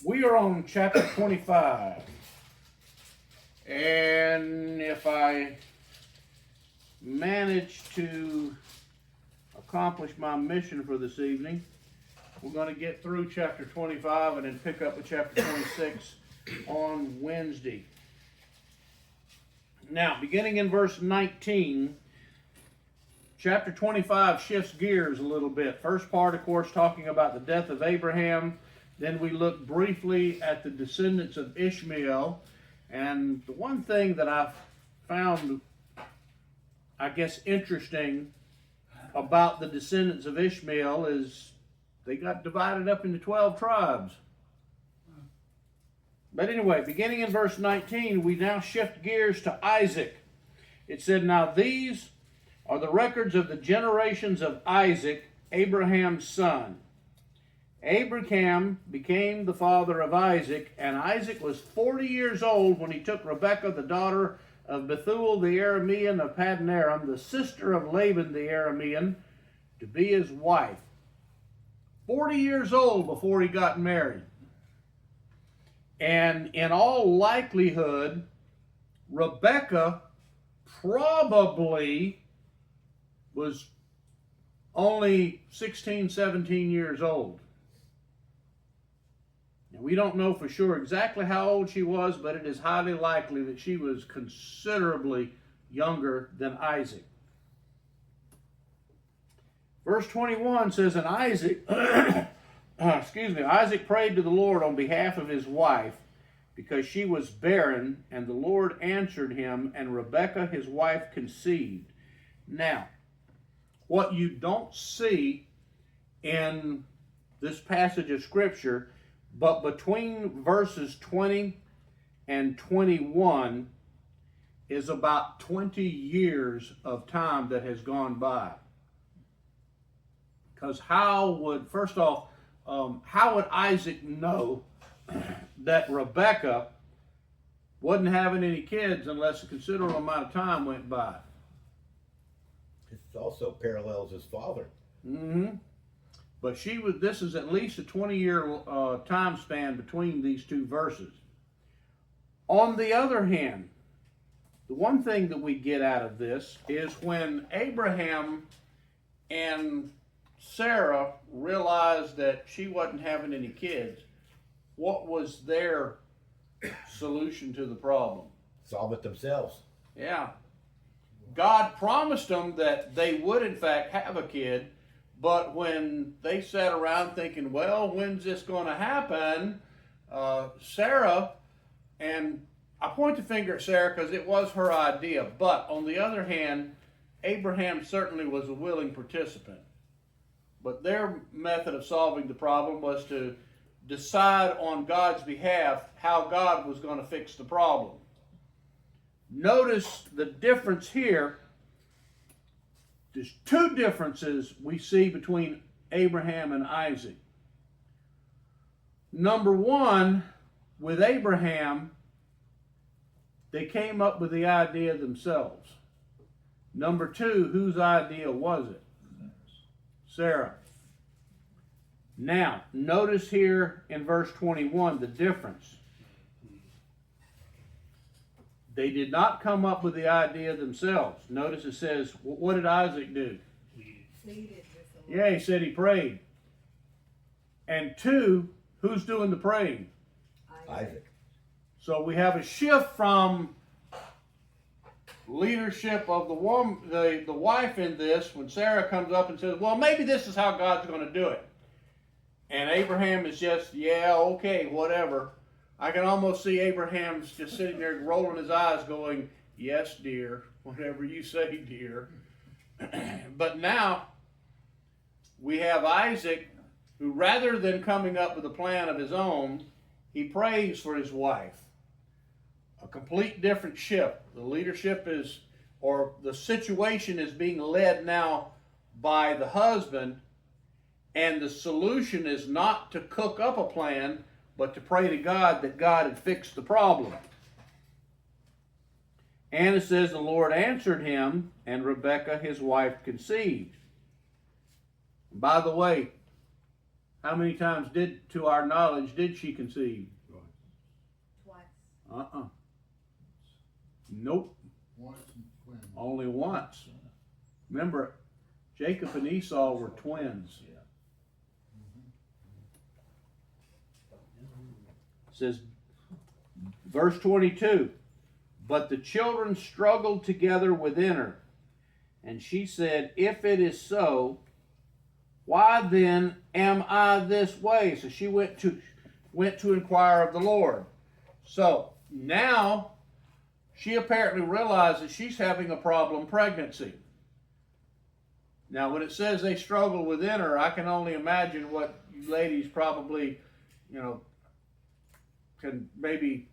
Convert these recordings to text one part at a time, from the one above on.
We are on chapter 25. And if I manage to accomplish my mission for this evening, we're going to get through chapter 25 and then pick up with chapter 26 on Wednesday. Now, beginning in verse 19, chapter 25 shifts gears a little bit. First part, of course, talking about the death of Abraham. Then we look briefly at the descendants of Ishmael. And the one thing that I've found, I guess, interesting about the descendants of Ishmael is they got divided up into 12 tribes. But anyway, beginning in verse 19, we now shift gears to Isaac. It said, "Now these are the records of the generations of Isaac, Abraham's son. Abraham became the father of Isaac, and Isaac was 40 years old when he took Rebekah, the daughter of Bethuel the Aramean of Paddan Aram, the sister of Laban the Aramean, to be his wife." 40 years old before he got married. And in all likelihood, Rebekah probably was only 16, 17 years old. Now, we don't know for sure exactly how old she was, but it is highly likely that she was considerably younger than Isaac. Verse 21 says, "And Isaac, Isaac prayed to the Lord on behalf of his wife, because she was barren, and the Lord answered him, and Rebekah his wife conceived." Now, what you don't see in this passage of Scripture, but between verses 20 and 21 is about 20 years of time that has gone by. Because how would Isaac know that Rebekah wasn't having any kids unless a considerable amount of time went by? It also parallels his father. Mm-hmm. But this is at least a 20-year time span between these two verses. On the other hand, the one thing that we get out of this is when Abraham and Sarah realized that she wasn't having any kids, what was their solution to the problem? Solve it themselves. Yeah. God promised them that they would in fact have a kid, but when they sat around thinking, well, when's this going to happen? Sarah, and I point the finger at Sarah because it was her idea, but on the other hand, Abraham certainly was a willing participant. But their method of solving the problem was to decide on God's behalf how God was going to fix the problem. Notice the difference here. There's two differences we see between Abraham and Isaac. Number one, with Abraham, they came up with the idea themselves. Number two, whose idea was it? Sarah. Now, notice here in verse 21 the difference. They did not come up with the idea themselves. Notice it says, what did Isaac do? Yeah, he said he prayed. And two, who's doing the praying? Isaac. So we have a shift from leadership of the wife in this when Sarah comes up and says, well, maybe this is how God's going to do it. And Abraham is just, yeah, okay, whatever. I can almost see Abraham's just sitting there rolling his eyes going, yes, dear, whatever you say, dear. But now we have Isaac, who rather than coming up with a plan of his own, he prays for his wife. A complete different shift. The leadership is, or the situation is being led now by the husband, and the solution is not to cook up a plan, but to pray to God that God had fixed the problem. And it says, the Lord answered him, and Rebekah his wife conceived. By the way, How many times to our knowledge, did she conceive? Twice. Nope. Once and twins. Only once. Remember, Jacob and Esau were twins. It says, verse 22, but the children struggled together within her. And she said, if it is so, why then am I this way? So she went to inquire of the Lord. So now she apparently realizes she's having a problem pregnancy. Now when it says they struggle within her, I can only imagine what you ladies probably, can maybe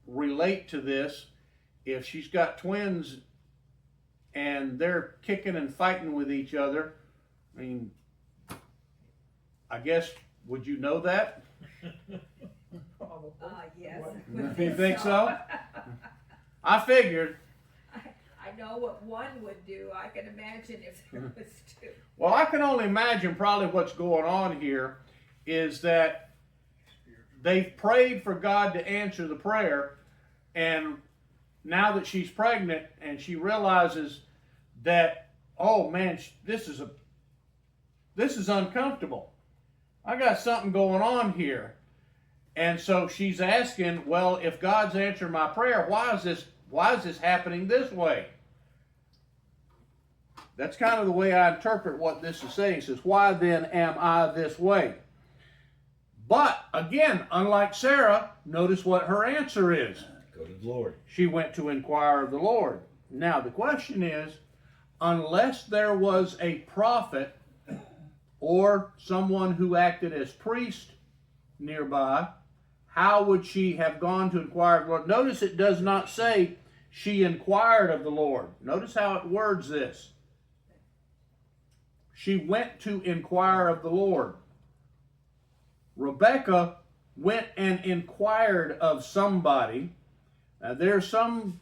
relate to this. If she's got twins and they're kicking and fighting with each other, I mean, I guess, would you know that? Yes. You think so? I figured. I know what one would do. I can imagine if there was two. Well, I can only imagine probably what's going on here is that they've prayed for God to answer the prayer, and now that she's pregnant and she realizes that, oh man, this is uncomfortable. I got something going on here. And so she's asking, well, if God's answered my prayer, why is this happening this way? That's kind of the way I interpret what this is saying. It says, why then am I this way? But again, unlike Sarah, notice what her answer is. Go to the Lord. She went to inquire of the Lord. Now the question is, unless there was a prophet or someone who acted as priest nearby, how would she have gone to inquire of the Lord? Notice it does not say she inquired of the Lord. Notice how it words this. She went to inquire of the Lord. Rebecca went and inquired of somebody. Now, there's some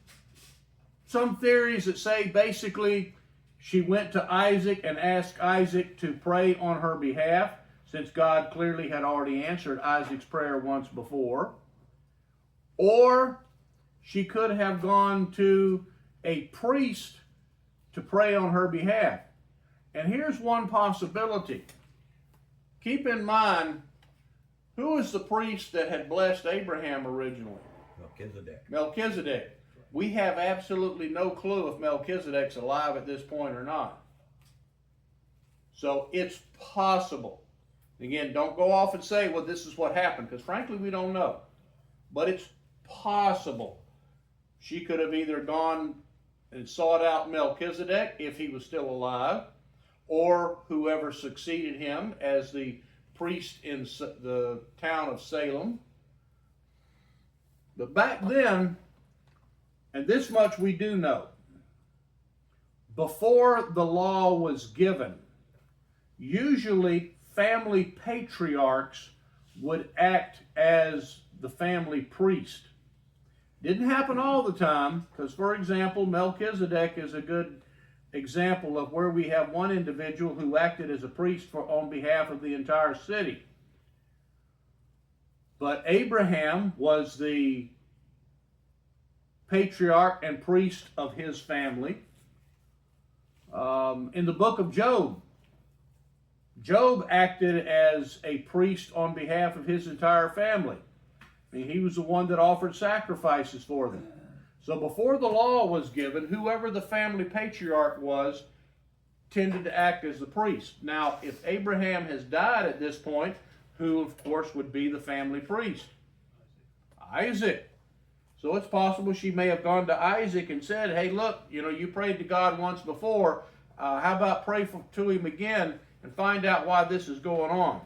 theories that say basically she went to Isaac and asked Isaac to pray on her behalf, since God clearly had already answered Isaac's prayer once before. Or she could have gone to a priest to pray on her behalf. And here's one possibility. Keep in mind, who was the priest that had blessed Abraham originally? Melchizedek. Melchizedek. We have absolutely no clue if Melchizedek's alive at this point or not. So it's possible. Again, don't go off and say, well, this is what happened, because frankly, we don't know. But it's possible. She could have either gone and sought out Melchizedek if he was still alive, or whoever succeeded him as the priest in the town of Salem. But back then, and this much we do know, before the law was given, usually family patriarchs would act as the family priest. Didn't happen all the time, because for example, Melchizedek is a good example of where we have one individual who acted as a priest on behalf of the entire city. But Abraham was the patriarch and priest of his family. In the book of Job, Job acted as a priest on behalf of his entire family. I mean, he was the one that offered sacrifices for them. So before the law was given, whoever the family patriarch was tended to act as the priest. Now, if Abraham has died at this point, who of course would be the family priest? Isaac. So it's possible she may have gone to Isaac and said, hey, look, you prayed to God once before. How about pray to him again and find out why this is going on?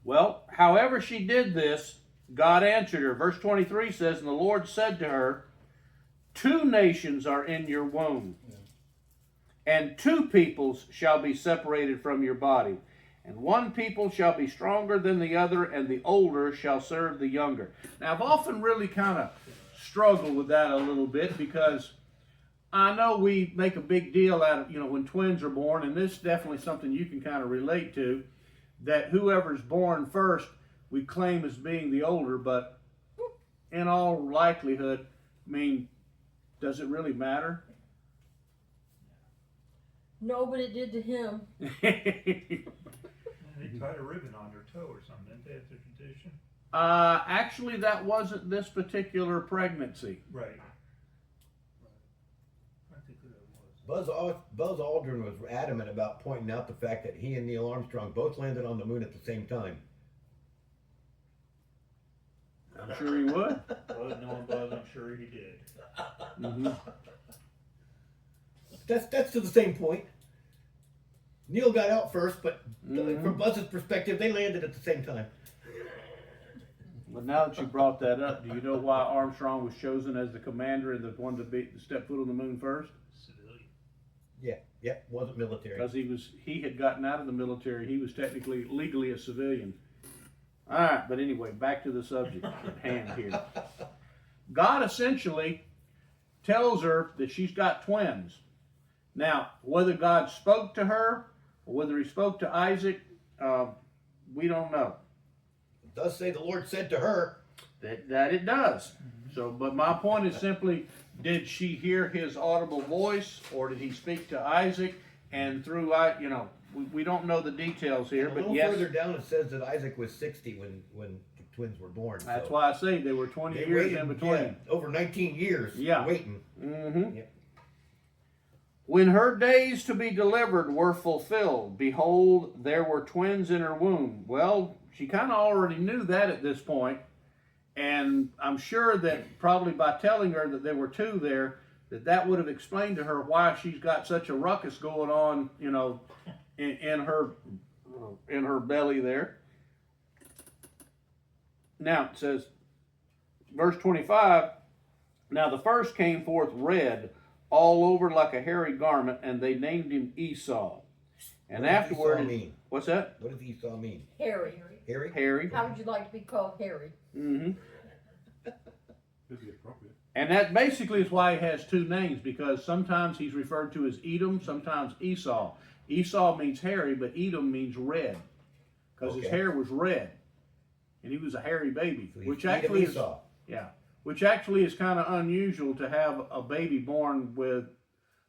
Well, however she did this, God answered her. Verse 23 says, and the Lord said to her, 2 nations are in your womb, and 2 peoples shall be separated from your body. And one people shall be stronger than the other, and the older shall serve the younger. Now, I've often really kind of struggled with that a little bit, because I know we make a big deal out of, when twins are born, and this is definitely something you can kind of relate to, that whoever's born first, we claim as being the older, but in all likelihood, I mean, does it really matter? No, but it did to him. They tied a ribbon on their toe or something, didn't they, at the tradition? Actually, that wasn't this particular pregnancy. Right. I think that was. Buzz Aldrin was adamant about pointing out the fact that he and Neil Armstrong both landed on the moon at the same time. I'm sure he would. Buzz, knowing Buzz, I'm sure he did. Mm-hmm. That's to the same point. Neil got out first, but Mhm. from Buzz's perspective, they landed at the same time. But now that you brought that up, do you know why Armstrong was chosen as the commander and the one to step foot on the moon first? Civilian. Yeah, wasn't military. Because he had gotten out of the military. He was technically, legally a civilian. All right, but anyway, back to the subject at hand here. God essentially tells her that she's got twins. Now, whether God spoke to her or whether he spoke to Isaac, we don't know. It does say the Lord said to her. That it does. So, but my point is simply, did she hear his audible voice, or did he speak to Isaac? And through, we don't know the details here, A but little yes, further down it says that Isaac was 60 when the twins were born. that's so why I say they were 20 they years waited, in between. yeah, over 19 years waiting. Mm-hmm. Yep. When her days to be delivered were fulfilled, behold, there were twins in her womb. Well, she kind of already knew that at this point, and I'm sure that probably by telling her that there were two there, that would have explained to her why she's got such a ruckus going on, in her belly there. Now it says, verse 25, now the first came forth red, all over like a hairy garment, and they named him Esau. And What does afterward, Esau mean? what's that? What does Esau mean? Harry. Harry? Hairy. How would you like to be called Harry? Mm-hmm. This is appropriate. And that basically is why he has two names, because sometimes he's referred to as Edom, sometimes Esau. Esau means hairy, but Edom means red, because his Okay. hair was red, and he was a hairy baby, So he's which Edom actually is, Esau. yeah, which actually is kind of unusual to have a baby born with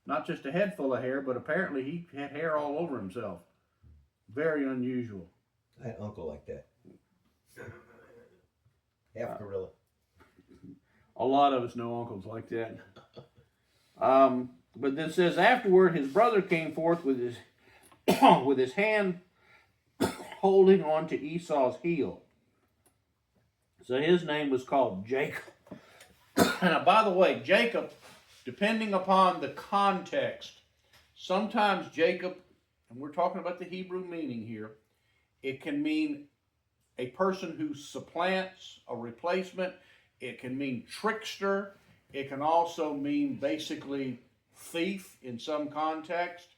not just a head full of hair, but apparently he had hair all over himself. Very unusual. I had an uncle like that. Half gorilla. A lot of us know uncles like that. But then says afterward, his brother came forth with his with his hand holding on to Esau's heel. So his name was called Jacob. Now, by the way, Jacob, depending upon the context, sometimes Jacob, and we're talking about the Hebrew meaning here, it can mean a person who supplants, a replacement. It can mean trickster. It can also mean basically thief in some context.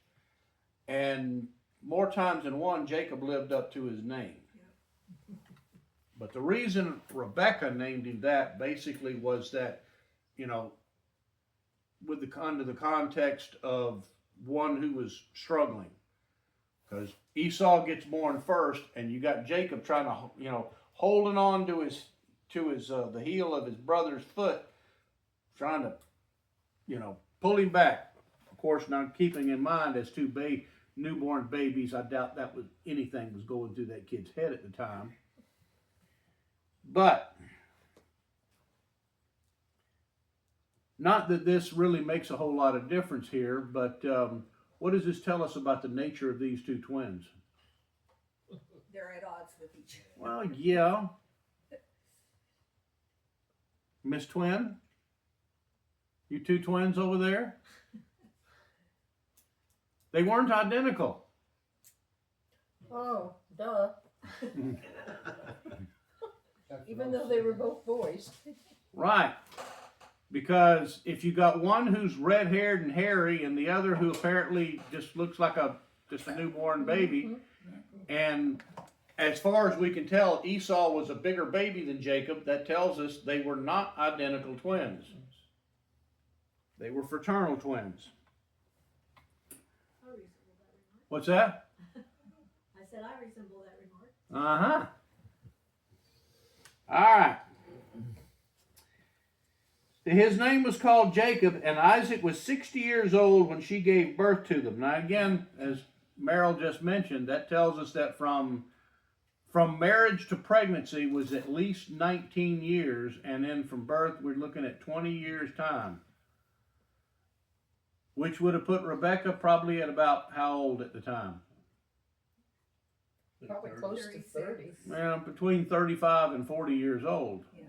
And more times than one, Jacob lived up to his name. But the reason Rebecca named him that basically was that, with under the context of one who was struggling. Because Esau gets born first, and you got Jacob trying to, holding on to his the heel of his brother's foot, trying to, pull him back. Of course, now keeping in mind as two newborn babies, I doubt that was anything was going through that kid's head at the time. But not that this really makes a whole lot of difference here, but what does this tell us about the nature of these two twins? They're at odds with each other. Well, yeah. Miss Twin? You two twins over there? They weren't identical. Oh, duh. Even though they were both boys. Right. Because if you got one who's red-haired and hairy and the other who apparently just looks like just a newborn baby, and as far as we can tell, Esau was a bigger baby than Jacob, that tells us they were not identical twins. They were fraternal twins. I resemble that remark. What's that? I said I resemble that remark. Uh-huh. All right. His name was called Jacob, and Isaac was 60 years old when she gave birth to them. Now, again, as Merrill just mentioned, that tells us that from marriage to pregnancy was at least 19 years, and then from birth, we're looking at 20 years' time, which would have put Rebecca probably at about how old at the time? Probably close to 30. Well, between 35 and 40 years old. Yeah.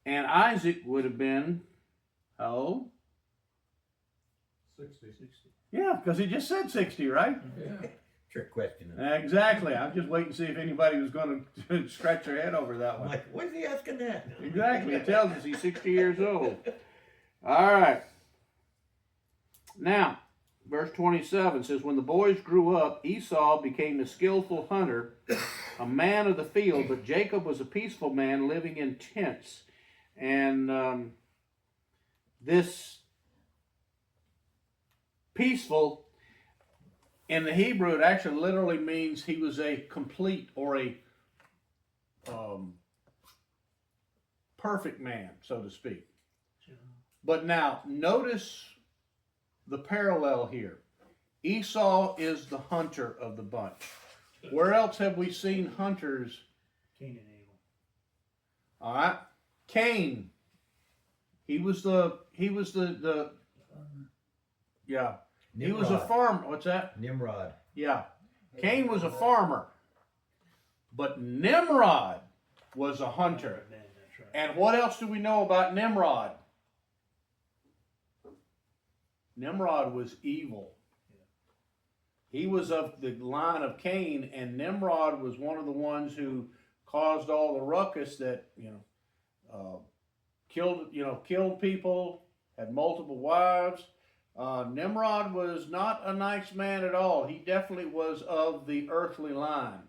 And Isaac would have been how old? 60. Yeah, because he just said 60, right? Yeah. Trick question. Exactly. I'm just waiting to see if anybody was going to scratch their head over that I'm one. like, why is he asking that? Exactly. It tells us he's 60 years old. All right. Now, verse 27 says, when the boys grew up, Esau became a skillful hunter, a man of the field, but Jacob was a peaceful man living in tents. And this peaceful, in the Hebrew, it actually literally means he was a complete or a perfect man, so to speak. But now, notice the parallel here. Esau is the hunter of the bunch. Where else have we seen hunters? Cain and Abel. All right. Cain. He was the yeah. He was a farmer. What's that? Nimrod. Yeah. Cain was a farmer. But Nimrod was a hunter. Man, that's right. And what else do we know about Nimrod? Nimrod was evil. He was of the line of Cain, and Nimrod was one of the ones who caused all the ruckus that, killed people, had multiple wives. Nimrod was not a nice man at all. He definitely was of the earthly line.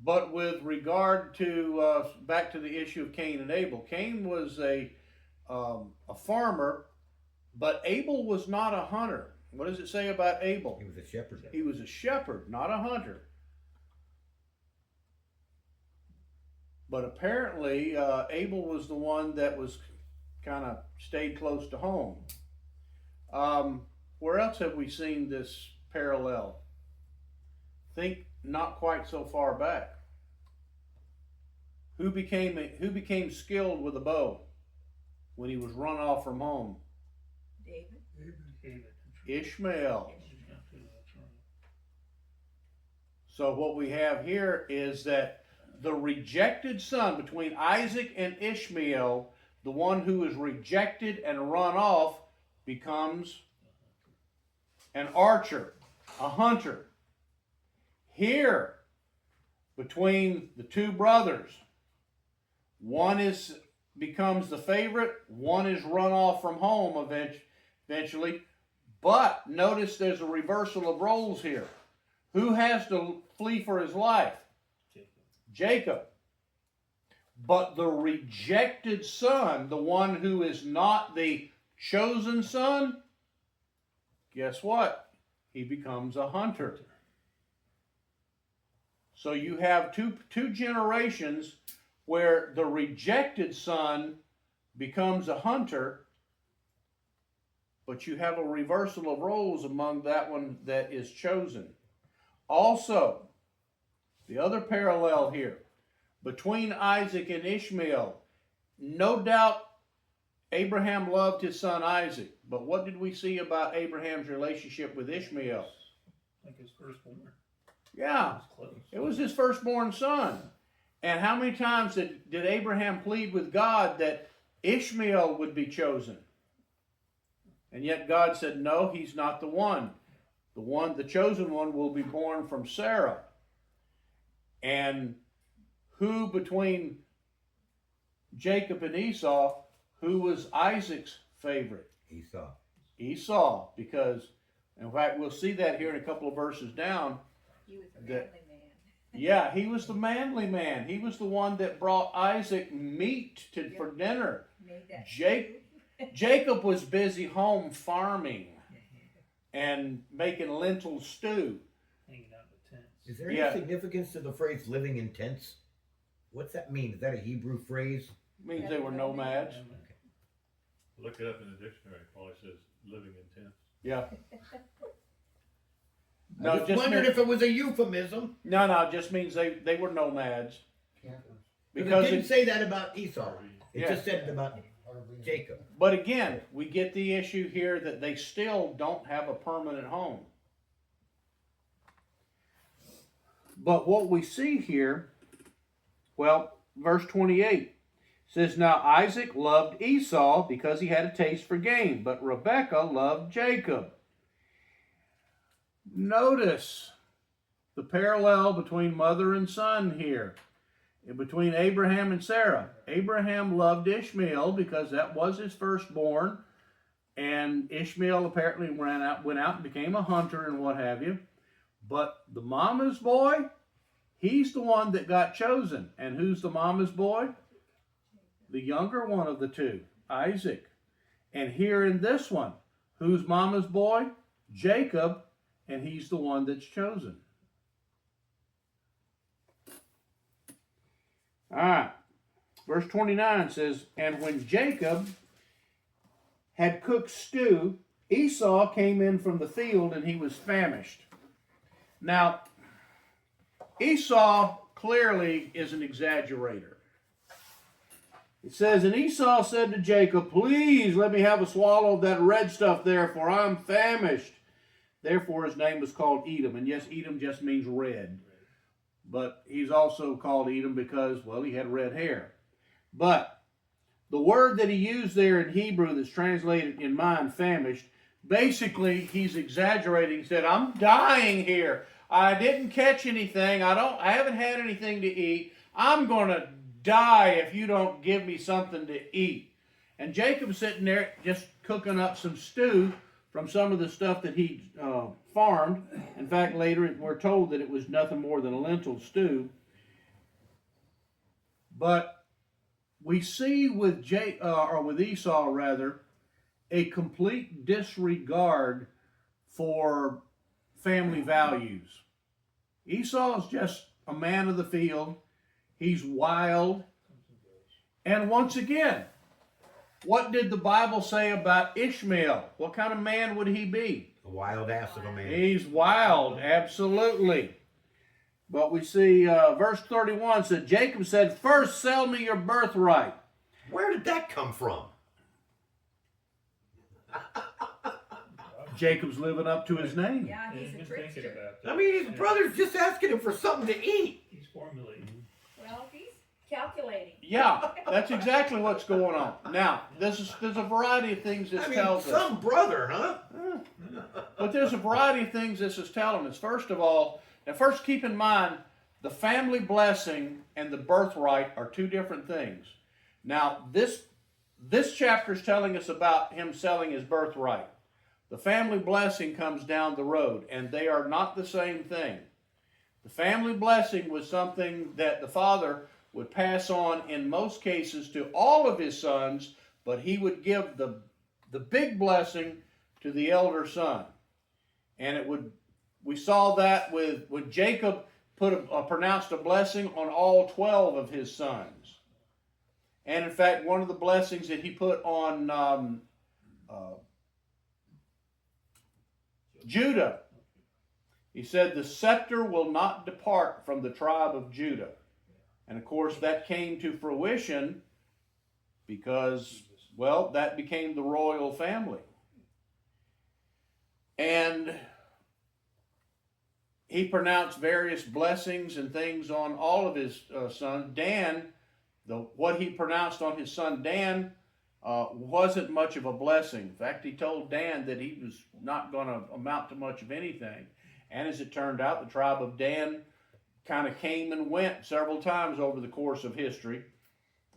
But with regard to, back to the issue of Cain and Abel, Cain was a farmer, but Abel was not a hunter. What does it say about Abel? He was a shepherd. He was a shepherd, not a hunter. But apparently, Abel was the one that was kind of stayed close to home. Where else have we seen this parallel? Think not quite so far back. Who became skilled with a bow when he was run off from home? David. David. Ishmael. Yeah, that's right. So what we have here is that the rejected son between Isaac and Ishmael, the one who is rejected and run off, becomes an archer, a hunter. Here, between the two brothers, one becomes the favorite, one is run off from home eventually. But notice there's a reversal of roles here. Who has to flee for his life? Jacob. But the rejected son, the one who is not the chosen son, guess what? He becomes a hunter. So you have two generations where the rejected son becomes a hunter, but you have a reversal of roles among that one that is chosen. Also, the other parallel here, between Isaac and Ishmael, no doubt Abraham loved his son Isaac, but what did we see about Abraham's relationship with Ishmael? Like his firstborn. Yeah, Close. it was his firstborn son. And how many times did Abraham plead with God that Ishmael would be chosen? And yet God said, no, he's not the one. The chosen one will be born from Sarah. And who between Jacob and Esau, who was Isaac's favorite? Esau. Esau, because, in fact, we'll see that here in a couple of verses down. He was a That- manly man. Yeah, he was the manly man. He was the one that brought Isaac meat for dinner. Made that Jacob was busy home farming and making lentil stew. Hanging out in the tents. Is there any Yeah. significance to the phrase living in tents? What's that mean? Is that a Hebrew phrase? Means they were nomads. Look it up in the dictionary. It probably says living in tents. Yeah. I No, just just wondered meant- if it was a euphemism. No, it just means they were nomads. Because it didn't it- say that about Esau. It Yeah. just said it about Jacob. But again, we get the issue here that they still don't have a permanent home. But what we see here, well, verse 28 says, Now Isaac loved Esau because he had a taste for game, but Rebekah loved Jacob. Notice the parallel between mother and son here, between Abraham and Sarah. Abraham loved Ishmael because that was his firstborn, and Ishmael apparently went out and became a hunter and what have you. But the mama's boy, he's the one that got chosen. And who's the mama's boy? The younger one of the two, Isaac. And here in this one, who's mama's boy? Jacob, and he's the one that's chosen. All right. Verse 29 says, And when Jacob had cooked stew, Esau came in from the field and he was famished. Now, Esau clearly is an exaggerator. It says, And Esau said to Jacob, Please let me have a swallow of that red stuff there, for I'm famished. Therefore his name was called Edom. And yes, Edom just means red. But he's also called Edom because, well, he had red hair. But the word that he used there in Hebrew that's translated in mine, famished, basically he's exaggerating. He said, I'm dying here. I didn't catch anything. I haven't had anything to eat. I'm going to die if you don't give me something to eat. And Jacob's sitting there just cooking up some stew from some of the stuff that he farmed. In fact, later we're told that it was nothing more than a lentil stew. But we see with Esau rather, a complete disregard for family values. Esau is just a man of the field. He's wild. And once again, what did the Bible say about Ishmael? What kind of man would he be? A wild ass of a man. He's wild, absolutely. But we see verse 31 said, Jacob said, First sell me your birthright. Where did that come from? Jacob's living up to his name. Yeah, He's he's a been thinking trickster. about that. I mean, his brother's just asking him for something to eat. He's formulating. Well, he's calculating. Yeah, that's exactly what's going on. Now, there's a variety of things this I mean, tells us. some brother, huh? But there's a variety of things this is telling us. First of all, now first keep in mind, the family blessing and the birthright are two different things. Now, this chapter is telling us about him selling his birthright. The family blessing comes down the road, and they are not the same thing. The family blessing was something that the father would pass on in most cases to all of his sons, but he would give the big blessing to the elder son. And we saw that when Jacob pronounced a blessing on all 12 of his sons. And in fact, one of the blessings that he put on Judah, he said, the scepter will not depart from the tribe of Judah. And of course, that came to fruition because, well, that became the royal family. And he pronounced various blessings and things on all of his sons. Dan, what he pronounced on his son Dan wasn't much of a blessing. In fact, he told Dan that he was not going to amount to much of anything. And as it turned out, the tribe of Dan kind of came and went several times over the course of history.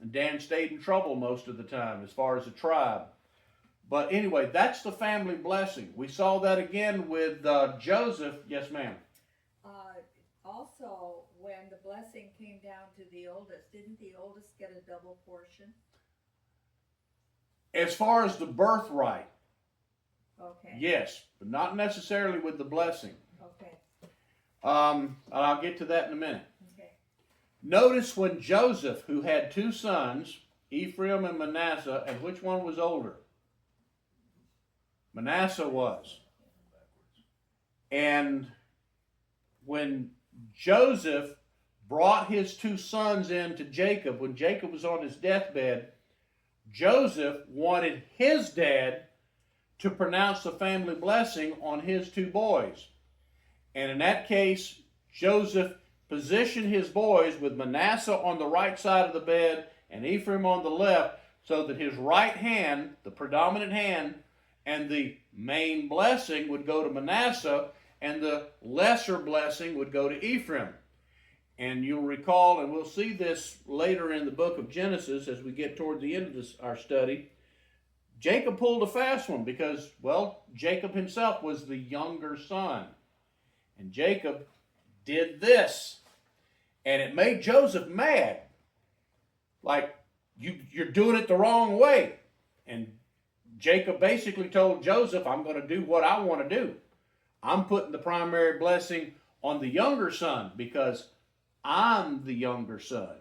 And Dan stayed in trouble most of the time as far as a tribe. But anyway, that's the family blessing. We saw that again with Joseph. Yes, ma'am. Also, when the blessing came down to the oldest, didn't the oldest get a double portion? As far as the birthright, Okay. yes, but not necessarily with the blessing. Okay. I'll get to that in a minute. Okay. Notice when Joseph, who had two sons, Ephraim and Manasseh, and which one was older? Manasseh was. And when Joseph brought his two sons in to Jacob, when Jacob was on his deathbed, Joseph wanted his dad to pronounce the family blessing on his two boys. And in that case, Joseph positioned his boys with Manasseh on the right side of the bed and Ephraim on the left, so that his right hand, the predominant hand, and the main blessing would go to Manasseh, and the lesser blessing would go to Ephraim. And you'll recall, and we'll see this later in the book of Genesis as we get toward the end of our study, Jacob pulled a fast one because, well, Jacob himself was the younger son. And Jacob did this. And it made Joseph mad. Like, you're doing it the wrong way. And Jacob basically told Joseph, I'm going to do what I want to do. I'm putting the primary blessing on the younger son because I'm the younger son.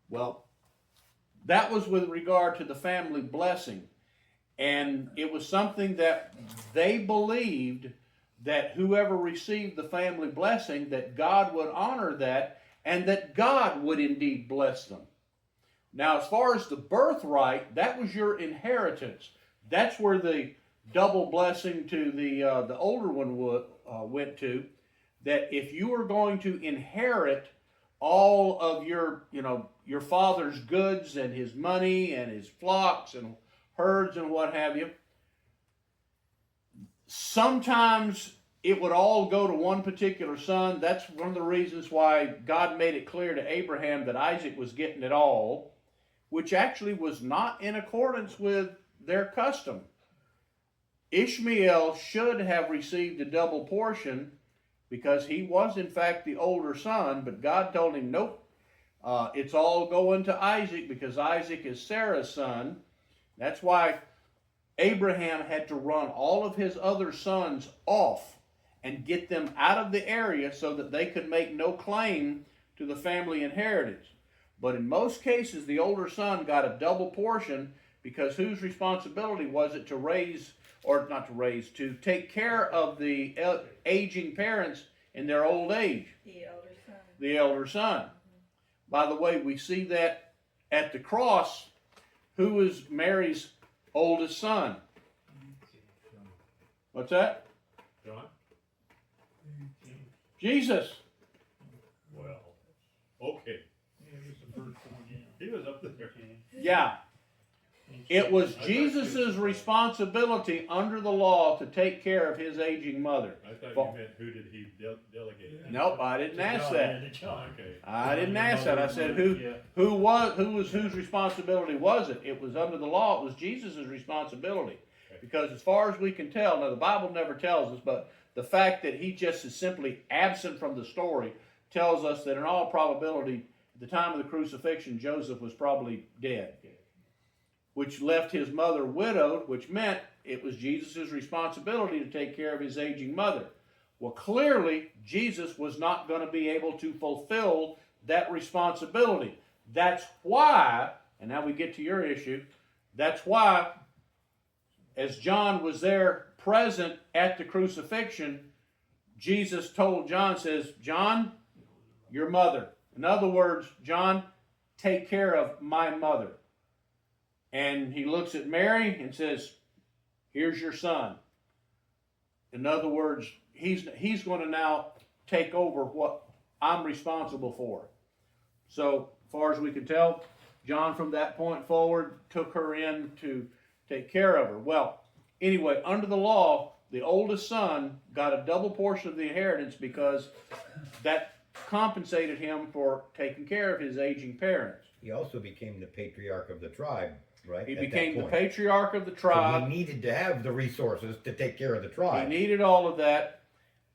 Well, that was with regard to the family blessing. And it was something that they believed that whoever received the family blessing, that God would honor that and that God would indeed bless them. Now, as far as the birthright, that was your inheritance. That's where the double blessing to the older one went to. That if you were going to inherit all of your father's goods and his money and his flocks and herds and what have you, sometimes it would all go to one particular son. That's one of the reasons why God made it clear to Abraham that Isaac was getting it all, which actually was not in accordance with their custom. Ishmael should have received a double portion because he was in fact the older son, but God told him, nope, it's all going to Isaac because Isaac is Sarah's son. That's why Abraham had to run all of his other sons off and get them out of the area so that they could make no claim to the family inheritance. But in most cases, the older son got a double portion because whose responsibility was it to raise, or not to raise, to take care of the aging parents in their old age? The elder son. The elder son. By the way, we see that at the cross. Who is Mary's oldest son? What's that? John? Jesus. Well, okay. Yeah, he was the first one in. He was up there. Yeah. It was Jesus' responsibility under the law to take care of his aging mother. I thought you meant who did he delegate that? Nope, I didn't ask that. Okay. I didn't ask that. I said whose responsibility was it? It was under the law. It was Jesus' responsibility. Because as far as we can tell, now the Bible never tells us, but the fact that he just is simply absent from the story tells us that in all probability, at the time of the crucifixion, Joseph was probably dead, which left his mother widowed, which meant it was Jesus' responsibility to take care of his aging mother. Well, clearly, Jesus was not going to be able to fulfill that responsibility. That's why, and now we get to your issue, that's why, as John was there present at the crucifixion, Jesus told John, says, John, your mother. In other words, John, take care of my mother. And he looks at Mary and says, here's your son. In other words, he's going to now take over what I'm responsible for. So, as far as we can tell, John from that point forward took her in to take care of her. Well, anyway, under the law, the oldest son got a double portion of the inheritance because that compensated him for taking care of his aging parents. He also became the patriarch of the tribe, right? He at became that the point. patriarch of the So tribe. he needed to have the resources to take care of the tribe. He needed all of that.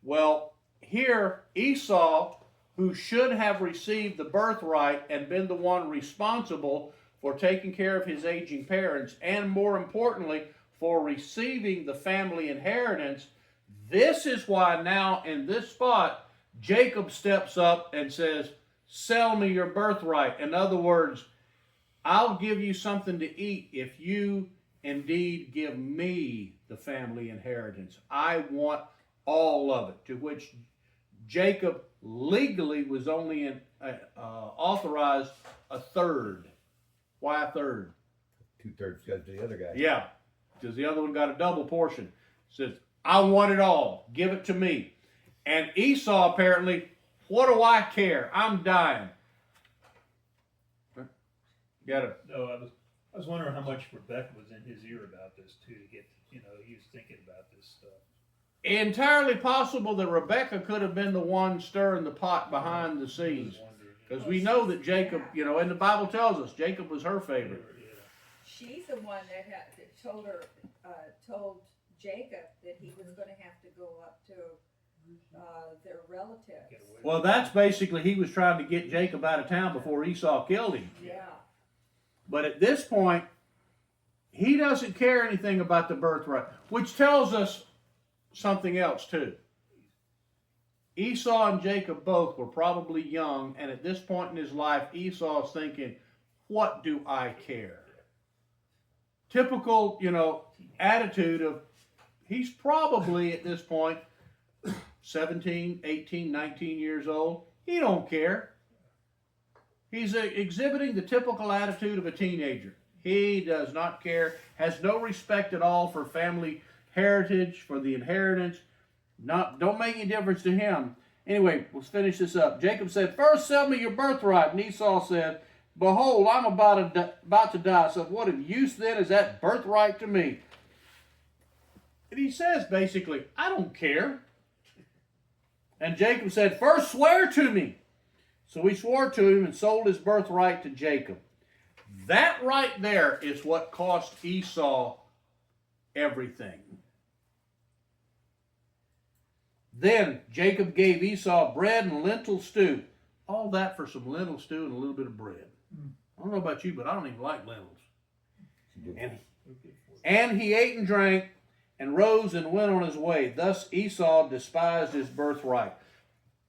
Well, here Esau, who should have received the birthright and been the one responsible for taking care of his aging parents, and more importantly, for receiving the family inheritance, this is why now in this spot, Jacob steps up and says, sell me your birthright. In other words, I'll give you something to eat if you indeed give me the family inheritance. I want all of it. To which Jacob legally was only authorized a third. Why a third? 2/3 goes to the other guy. Yeah, because the other one got a double portion. Says, I want it all. Give it to me. And Esau apparently, what do I care? I'm dying. Got it. No, I was wondering how much Rebecca was in his ear about this too, to get, he was thinking about this stuff. Entirely possible that Rebecca could have been the one stirring the pot behind the scenes. Because we know that Jacob, and the Bible tells us Jacob was her favorite. She's the one that told Jacob that he was going to have to go up to their relatives. Well, that's basically, he was trying to get Jacob out of town before Esau killed him. Yeah. But at this point, he doesn't care anything about the birthright, which tells us something else too. Esau and Jacob both were probably young, and at this point in his life, Esau's thinking, what do I care? Typical, attitude of, he's probably at this point 17, 18, 19 years old. He don't care. He's exhibiting the typical attitude of a teenager. He does not care, has no respect at all for family heritage, for the inheritance. Don't make any difference to him. Anyway, let's finish this up. Jacob said, first sell me your birthright. And Esau said, behold, I'm about to die. So what of use then is that birthright to me? And he says basically, I don't care. And Jacob said, first swear to me. So he swore to him and sold his birthright to Jacob. That right there is what cost Esau everything. Then Jacob gave Esau bread and lentil stew. All that for some lentil stew and a little bit of bread. I don't know about you, but I don't even like lentils. And he ate and drank and rose and went on his way. Thus Esau despised his birthright.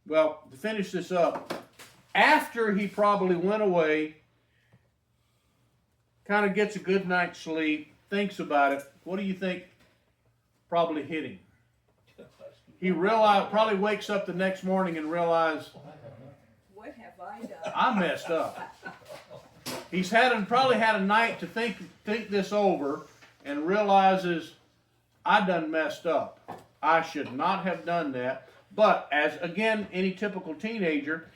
Well, to finish this up, after he probably went away, kind of gets a good night's sleep, thinks about it, what do you think probably hit him? He probably wakes up the next morning and realizes, What have I done? I messed up. He's probably had a night to think this over and realizes, I done messed up. I should not have done that. But as, again, any typical teenager,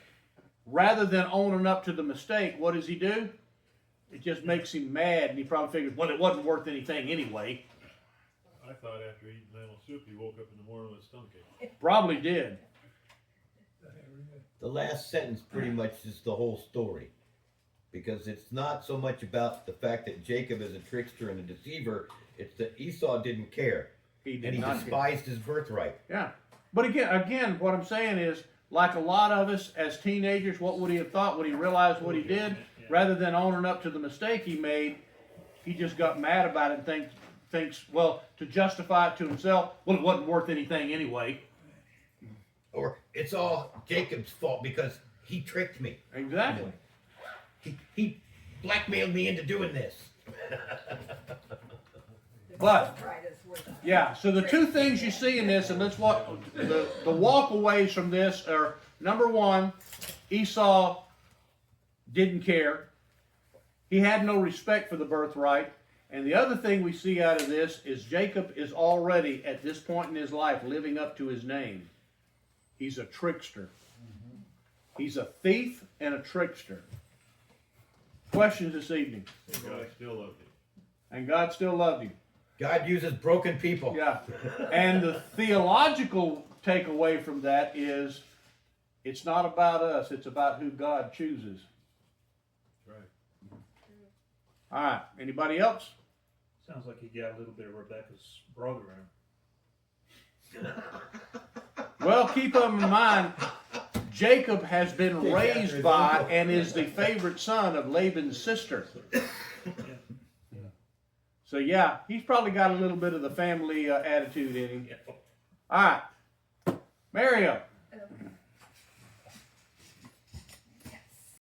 rather than owning up to the mistake, what does he do? It just makes him mad, and he probably figures, well, it wasn't worth anything anyway. I thought after eating lentil soup, he woke up in the morning with a stomachache. Probably did. The last sentence pretty much is the whole story. Because it's not so much about the fact that Jacob is a trickster and a deceiver, it's that Esau didn't care. He did And he not care. despised his birthright. Yeah. But again, what I'm saying is, like a lot of us as teenagers, what would he have thought when he realized what he did? Rather than owning up to the mistake he made, he just got mad about it and thinks, well, to justify it to himself, well, it wasn't worth anything anyway. Or it's all Jacob's fault because he tricked me. Exactly. He blackmailed me into doing this. But, Right, it's worth it. yeah, so the two things you see in this, and that's what the walkaways from this are, number one, Esau didn't care. He had no respect for the birthright. And the other thing we see out of this is Jacob is already, at this point in his life, living up to his name. He's a trickster. He's a thief and a trickster. Questions this evening? And God still loved him. And God still loved him. God uses broken people. Yeah. And the theological takeaway from that is it's not about us, it's about who God chooses. That's right. All right. Anybody else? Sounds like he got a little bit of Rebecca's brother in him. Well, keep them in mind, Jacob has been Take after raised his by uncle. and is the favorite son of Laban's sister. So yeah, he's probably got a little bit of the family attitude in him. Yeah. All right, Mario.